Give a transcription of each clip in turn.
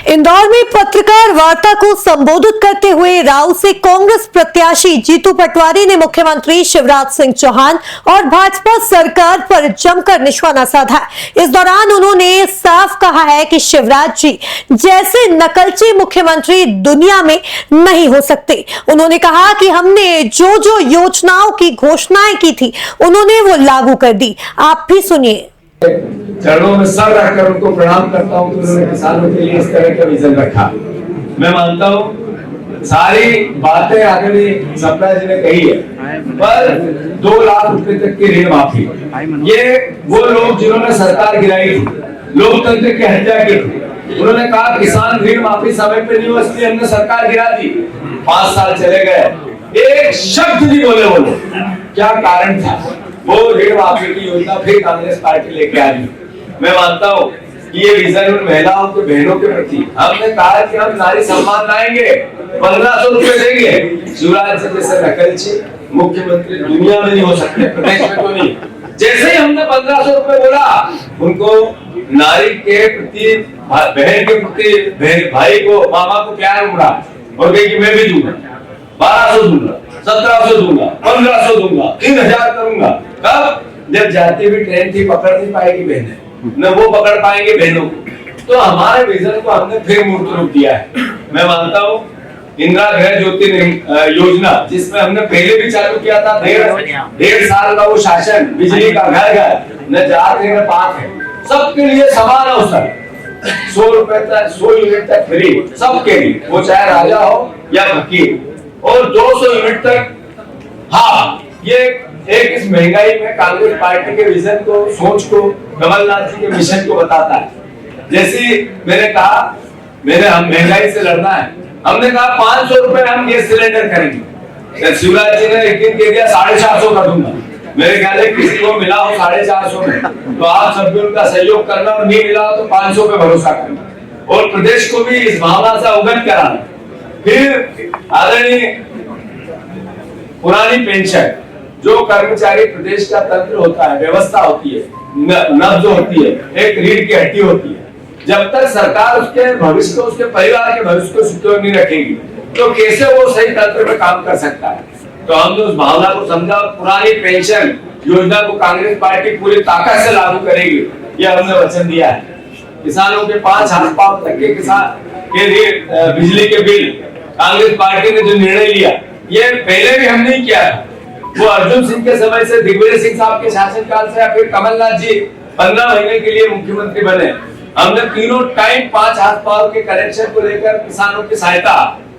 इंदौर में पत्रकार वार्ता को संबोधित करते हुए राव से कांग्रेस प्रत्याशी जीतू पटवारी ने मुख्यमंत्री शिवराज सिंह चौहान और भाजपा सरकार पर जमकर निशाना साधा। इस दौरान उन्होंने साफ कहा है कि शिवराज जी जैसे नकलची मुख्यमंत्री दुनिया में नहीं हो सकते। उन्होंने कहा कि हमने जो जो योजनाओं की घोषणाएं की थी उन्होंने वो लागू कर दी। आप भी सुनिए। चरणों में सर रखकर उनको प्रणाम करता हूं कि उन्होंने किसानों के लिए इस तरह का विजन रखा। मैं मानता हूं सारी बातें आदरणीय सपना जी ने कही है, पर 2 लाख रुपए तक की ऋण माफी, ये वो लोग जिन्होंने सरकार गिराई थी, लोकतंत्र की हत्या की थी, उन्होंने कहा किसान ऋण माफी समय पे नहीं हो इसलिए हमने सरकार गिरा दी। 5 साल चले गए, एक शब्द नहीं बोले वो लोग। क्या कारण था? वो ऋण माफी की योजना फिर कांग्रेस पार्टी लेके आ रही। मैं मानता हूँ कि ये विजन उन महिलाओं के बहनों के प्रति, हमने कहा कि हम नारी सम्मान लाएंगे, 1500 रुपए देंगे। शिवराज जी जैसे नकलची मुख्यमंत्री दुनिया में नहीं हो सकते, प्रदेश में तो नहीं। जैसे ही हमने 1500 रुपए बोला, उनको नारी के प्रति, बहन के प्रति, भाई को, मामा को प्यार उमड़ा और कही कि मैं भी दूंगा, 1200 दूंगा, 1700 दूंगा, 1500 दूंगा, 3000 करूंगा। कब? जब जाती हुई ट्रेन थी, पकड़ नहीं पाएगी बहनें, न वो पकड़ पाएंगे बहनों को। तो हमारे विजन को हमने फिर मूर्त रूप दिया है। मैं मानता हूँ इंदिरा गृह ज्योति योजना, जिसमें हमने पहले भी चालू किया था, 1.5 साल का वो शासन, बिजली का घर घर, न 4 है न 5 है, सबके लिए समान अवसर, 100 रुपए तक, 100 यूनिट तक फ्री सबके लिए, वो चाहे राजा हो या फकीर, और 200 यूनिट तक। हाँ, ये एक इस महंगाई में कांग्रेस पार्टी के विजन को, सोच को, कमलनाथ जी के मिशन को बताता है। जैसे मैंने कहा, हम महंगाई से लड़ना है, हमने कहा 500 रुपए हम गैस सिलेंडर करेंगे। शिवराज जी ने एक दिन कह दिया 450 कर दूंगा। मेरे ख्याल है किसी को मिला हो 450 में, तो आप सब भी उनका सहयोग करना, और नहीं मिला हो तो 500 पे भरोसा करना, और प्रदेश को भी इस भावना से अवगत कराना। फिर आदरणीय पुरानी पेंशन, जो कर्मचारी प्रदेश का तंत्र होता है, व्यवस्था होती है, नब्ज होती है, एक रीढ़ की हड्डी होती है, जब तक सरकार उसके भविष्य को, उसके परिवार के भविष्य को सिक्योर नहीं रखेगी, तो कैसे वो सही तंत्र में काम कर सकता है? तो हमने उस भावना को समझा, पुरानी पेंशन योजना को कांग्रेस पार्टी पूरी ताकत से लागू करेगी, यह हमने वचन दिया है। किसानों के 5 हाथ पांव तक के किसान के लिए बिजली के बिल, कांग्रेस पार्टी ने जो निर्णय लिया, ये पहले भी हमने किया था। वो अर्जुन सिंह के समय से, दिग्विजय सिंह साहब के शासनकाल से, या फिर कमलनाथ जी 15 महीने के लिए मुख्यमंत्री बने, हमने तीनों टाइम 5 हाथ पांव के कनेक्शन को लेकर किसानों की सहायता,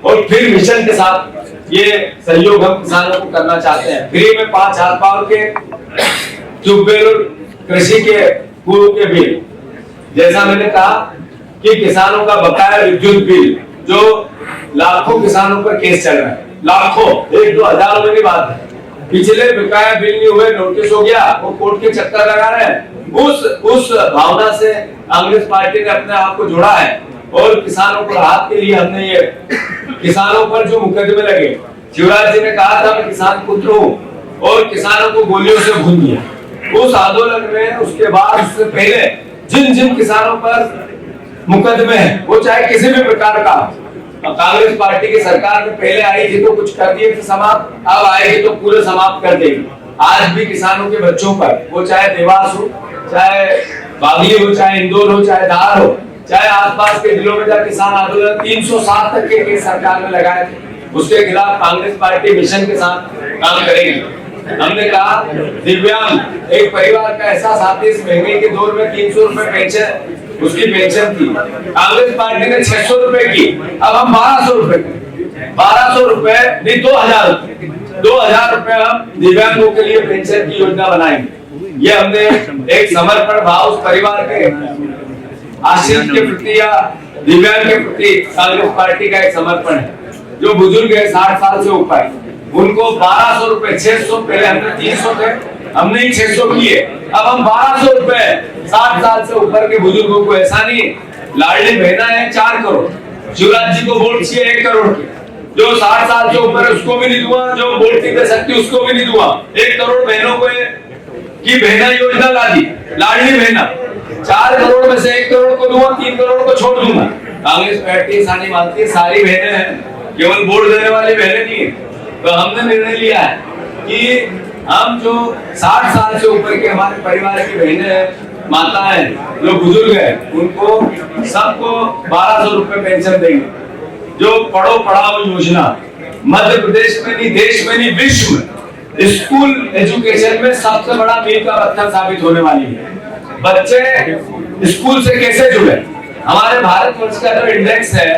और फिर मिशन के साथ ये सहयोग हम किसानों को करना चाहते हैं। फ्री में 5 हाथ पांव के ट्यूबवेल और कृषि के कुओं के बिल। जैसा मैंने कहा कि किसानों का बकाया विद्युत बिल, जो लाखों किसानों पर केस चल रहा है, लाखों, 1-2 हजारों में की बात है, पिछले बकाया बिल नहीं हुए, नोटिस हो गया, वो कोर्ट के चक्कर लगा रहे हैं। उस भावना से कांग्रेस पार्टी ने अपने आप को जोड़ा है, और किसानों को राहत के लिए हमने ये किसानों पर जो मुकदमे लगे, शिवराज जी ने कहा था मैं किसान पुत्र हूँ, और किसानों को गोलियों से भून दिया। उस आंदोलन में, उसके बाद, उससे पहले जिन जिन किसानों पर मुकदमे हैं, वो चाहे किसी भी प्रकार का, कांग्रेस पार्टी की सरकार में पहले आई थी तो कुछ कर दिए थे समाप्त, अब आएगी तो पूरे समाप्त कर देगी। आज भी किसानों के बच्चों पर, वो चाहे देवास हो, चाहे बागली हो, चाहे इंदौर हो, चाहे धार हो, चाहे आसपास के जिलों में जब किसान आंदोलन 307 तक के केस सरकार ने लगाए थे, उसके खिलाफ कांग्रेस पार्टी मिशन के साथ काम करेगी। हमने कहा दिव्यांग एक परिवार का एहसास आते, इस महंगाई के दौर में 300 रुपए पेंशन, उसकी पेंशन थी, कांग्रेस पार्टी ने 600 रुपए की, अब हम 1200 रुपए, 1200 रुपए नहीं, 2000 रुपए हम दिव्यांगों के लिए पेंशन की योजना बनाएंगे। ये हमने एक समर्पण भाव उस परिवार के आश्रित के प्रति या दिव्यांग के प्रति कांग्रेस पार्टी का एक समर्पण है। जो बुजुर्ग है 60 साल से ऊपर, उनको 1200 रुपए, 600, पहले हमने 300 थे, हमने ही 600 किए, अब हम 1200 रुपए 60 साल से ऊपर के बुजुर्गों को। ऐसा नहीं, लाडली बहना है 4 करोड़, शिवराज जी को वोट चाहिए 1 करोड़ की, जो 60 साल से ऊपर है उसको भी नहीं दूंगा, जो वोट नहीं दे सकती उसको भी नहीं दूंगा। 1 करोड़ बहनों को की बहना योजना ला दी, लाडली बहना, 4 करोड़ में से 1 करोड़ को दूंगा, 3 करोड़ को छोड़ दूंगा। कांग्रेस पार्टी ऐसा नहीं मानती, सारी बहनें हैं, केवल वोट देने वाली बहनें नहीं है। तो हमने निर्णय लिया है कि हम जो 60 साल से ऊपर के हमारे परिवार की बहनें हैं, माताएं, जो बुजुर्ग हैं, उनको सबको 1200 रुपए पेंशन देंगे। जो पढ़ो पढ़ाओ योजना मध्य प्रदेश में नहीं, देश में नहीं, विश्व में स्कूल एजुकेशन में सबसे बड़ा मील का पत्थर साबित होने वाली है। बच्चे स्कूल से कैसे जुड़े? हमारे भारतवर्ष का जो इंडेक्स है,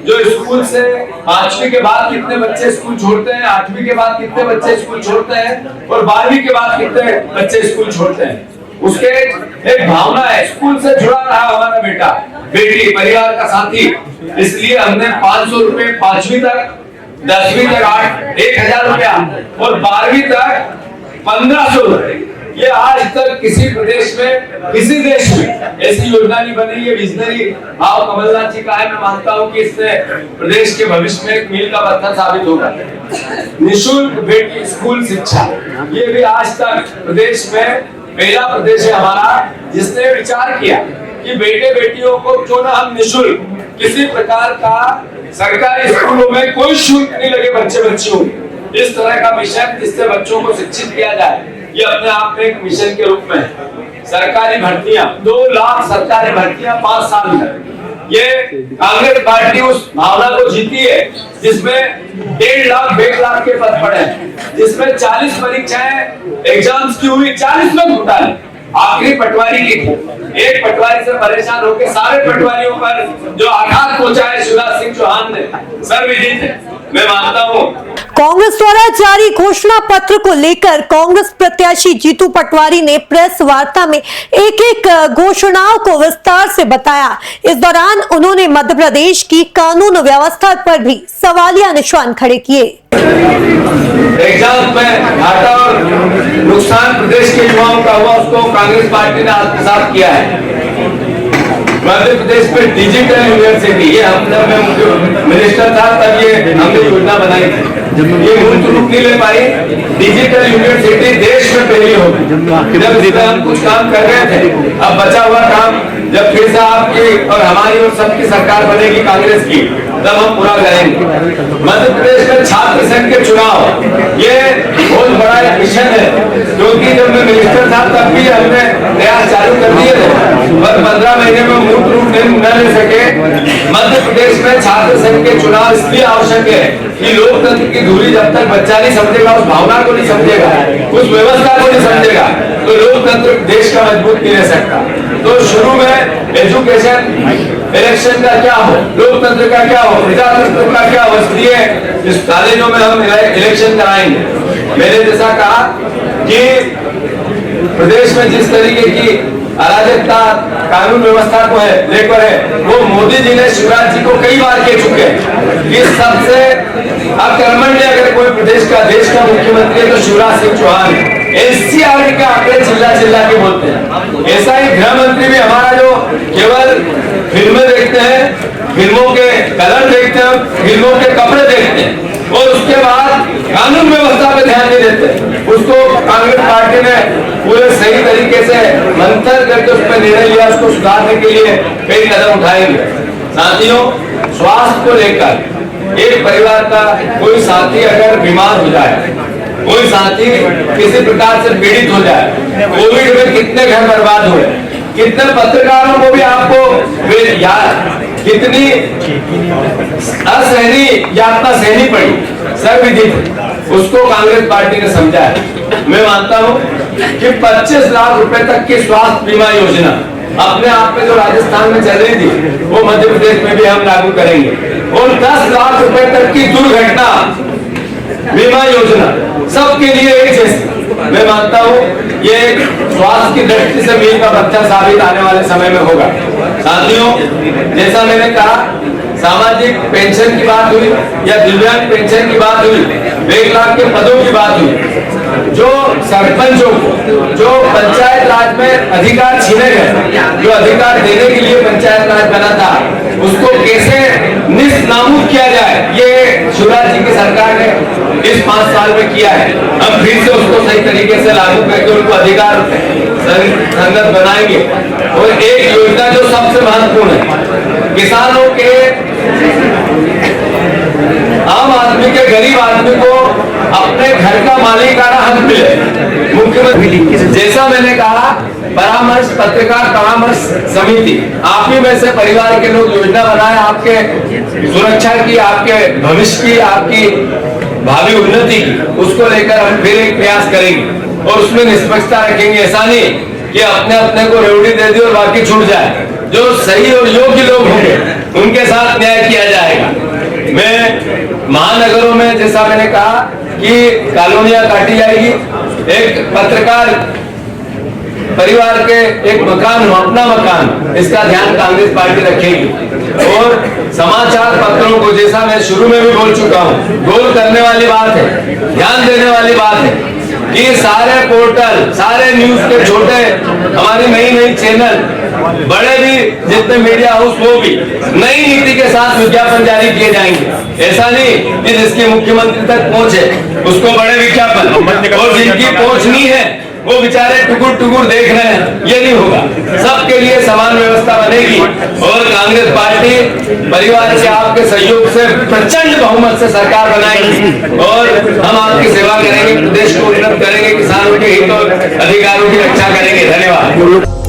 जो स्कूल से 5वीं के बाद कितने बच्चे स्कूल छोड़ते हैं, 8वीं के बाद कितने बच्चे स्कूल छोड़ते हैं और 12वीं के बाद कितने बच्चे स्कूल छोड़ते हैं, उसके एक भावना है, स्कूल से जुड़ा रहा हमारा बेटा बेटी, परिवार का साथी। इसलिए हमने 500 रुपए 5वीं तक, 10वीं तक 1000 रुपया और 12वीं तक 1500 रुपए। ये आज तक किसी प्रदेश में, किसी देश में ऐसी योजना नहीं बनी। ये विजनरी भाव कमलनाथ जी का है। मैं मानता हूँ कि इससे प्रदेश के भविष्य में एक मील का पत्थर साबित होगा। निःशुल्क बेटी स्कूल शिक्षा, ये भी आज तक प्रदेश में पहला प्रदेश है हमारा जिसने विचार किया कि बेटे बेटियों को क्यों ना हम निःशुल्क, किसी प्रकार का सरकारी स्कूलों में कोई शुल्क नहीं लगे बच्चे बच्चियों, इस तरह का मिशन जिससे बच्चों को शिक्षित किया जाए। ये अपने आप में एक मिशन के रूप में सरकारी भर्तियां, 2 लाख सरकारी भर्तियां 5 साल में, ये कांग्रेस पार्टी उस भावना को जीती है जिसमें 1.5 लाख 1 लाख के पद पड़े हैं, जिसमें 40 परीक्षाएं एग्जाम्स की हुई, 40 में घोटाले। आखिरी पटवारी की थी, एक पटवारी से परेशान होकर सारे पटवारियों पर जो आघात पहुंचा है शिवराज सिंह चौहान ने, सर्वविदित है। मैं मानता हूँ कांग्रेस द्वारा जारी घोषणा पत्र को लेकर कांग्रेस प्रत्याशी जीतू पटवारी ने प्रेस वार्ता में एक घोषणाओं को विस्तार से बताया। इस दौरान उन्होंने मध्य प्रदेश की कानून व्यवस्था पर भी सवालिया निशान खड़े किए। एग्जाम में घाटा और नुकसान प्रदेश के युवाओं का हुआ, उसको कांग्रेस पार्टी ने आत्मसात किया है। मध्य प्रदेश में डिजिटल यूनिवर्सिटी, ये हमने मिनिस्टर था तब ये हमने योजना बनाई थी, ये मूर्त रूप नहीं ले पाई। डिजिटल यूनिवर्सिटी देश में पहली होगी। जब इस हम कुछ काम कर रहे थे, अब बचा हुआ काम जब फिर से आपकी और हमारी और सबकी सरकार बनेगी कांग्रेस की, तब हम पूरा करेंगे। मध्य प्रदेश में छात्र संघ के चुनाव, ये बहुत बड़ा एक मिशन है, क्योंकि जब मैं मिनिस्टर था तब भी हमने प्रयास चालू कर दिए थे, पर 15 महीने में मूर्त रूप न ले सके। मध्य प्रदेश में छात्र संघ के चुनाव इसलिए आवश्यक है कि लोकतंत्र की धूरी जब तक बच्चा नहीं समझेगा, उस भावना को नहीं समझेगा, उस व्यवस्था को नहीं समझेगा, तो लोकतंत्र देश का मजबूत नहीं रह सकता। तो शुरू में एजुकेशन, इलेक्शन का क्या हो, लोकतंत्र का क्या हो, प्रजातंत्र का क्या हो, इसलिए इस कॉलेजों में हम इलेक्शन कराएंगे। मैंने जैसा कहा कि प्रदेश में जिस तरीके की अराजकता कानून व्यवस्था को है लेकर है, वो मोदी जी ने शिवराज जी को कई बार कह चुके हैं कि सबसे अकर्मण्य अगर कोई प्रदेश का, देश का मुख्यमंत्री है तो शिवराज सिंह चौहान। एनसीआर के आंकड़े चिल्ला चिल्ला के बोलते हैं। ऐसा ही गृह मंत्री भी हमारा, जो केवल फिल्में देखते हैं, फिल्मों के कलर देखते हैं, फिल्मों के कपड़े देखते हैं और उसके बाद कानून व्यवस्था पे ध्यान नहीं देते, उसको कांग्रेस पार्टी ने पूरे सही तरीके से मंथन करके उस पर निर्णय लिया, उसको सुधारने के लिए कई कदम उठाएंगे। साथियों, स्वास्थ्य को लेकर एक परिवार का कोई साथी अगर बीमार हो जाए, कोई साथी किसी प्रकार से पीड़ित हो जाए, कोविड में कितने घर बर्बाद हुए, कितने पत्रकारों को भी आपको कितनी असहनीय यातना सहनी पड़ी, सर्वविदित, उसको कांग्रेस पार्टी ने समझा है। मैं मानता हूं कि 25 लाख रुपए तक की स्वास्थ्य बीमा योजना अपने आप में जो राजस्थान में चल रही थी, वो मध्य प्रदेश में भी हम लागू करेंगे। और 10 लाख रुपए तक की दुर्घटना बीमा योजना सबके लिए एक जैसी। मैं मानता हूँ ये स्वास्थ्य की दृष्टि से मील का पत्थर साबित आने वाले समय में होगा। साथियों, जैसा मैंने कहा, सामाजिक पेंशन की बात हुई या दिव्यांग पेंशन की बात हुई, 1 लाख के पदों की बात हुई, जो सरपंचों को, जो पंचायत राज में अधिकार छीने गए, जो अधिकार देने के लिए पंचायत राज बना था, उसको कैसे निस्नाबूद किया जाए, ये शिवराज जी की सरकार ने इस 5 साल में किया है। हम फिर से उसको सही तरीके से लागू करके उनको अधिकार संगत बनाएंगे। और एक योजना जो सबसे महत्वपूर्ण है, किसानों के क्योंकि गरीब आदमी को अपने घर का मालिकाना हक मिले। मुख्यमंत्री जैसा मैंने कहा, परामर्श पत्रकार परामर्श समिति, आप ही में से परिवार के लोग योजना बनाए आपके सुरक्षा की, आपके भविष्य की, आपकी भावी उन्नति की, उसको लेकर हम फिर एक प्रयास करेंगे और उसमें निष्पक्षता रखेंगे। ऐसा नहीं कि अपने अपने को रेवड़ी दे दी और बाकी छूट जाए। जो सही और योग्य लोग होंगे उनके साथ न्याय किया जाएगा। मैं महानगरों में, जैसा मैंने कहा कि कॉलोनियां काटी जाएगी, एक पत्रकार परिवार के एक मकान, अपना मकान, इसका ध्यान कांग्रेस पार्टी रखेगी। और समाचार पत्रों को, जैसा मैं शुरू में भी बोल चुका हूँ, गौर करने वाली बात है, ध्यान देने वाली बात है कि सारे पोर्टल, सारे न्यूज के छोटे, हमारी नई नई चैनल, बड़े भी जितने मीडिया हाउस, वो भी नई नीति के साथ विज्ञापन जारी किए जाएंगे। ऐसा नहीं कि जिसकी मुख्यमंत्री तक पहुंच है उसको बड़े विज्ञापन, और जिनकी पहुंच नहीं है वो बेचारे टुकुर टुकुर देख रहे हैं, ये नहीं होगा। सबके लिए समान व्यवस्था बनेगी और कांग्रेस पार्टी परिवार के आपके सहयोग से प्रचंड बहुमत से सरकार बनाएगी और हम आपकी सेवा करेंगे, प्रदेश को उन्नत करेंगे, किसानों के हित और अधिकारों की रक्षा करेंगे। धन्यवाद।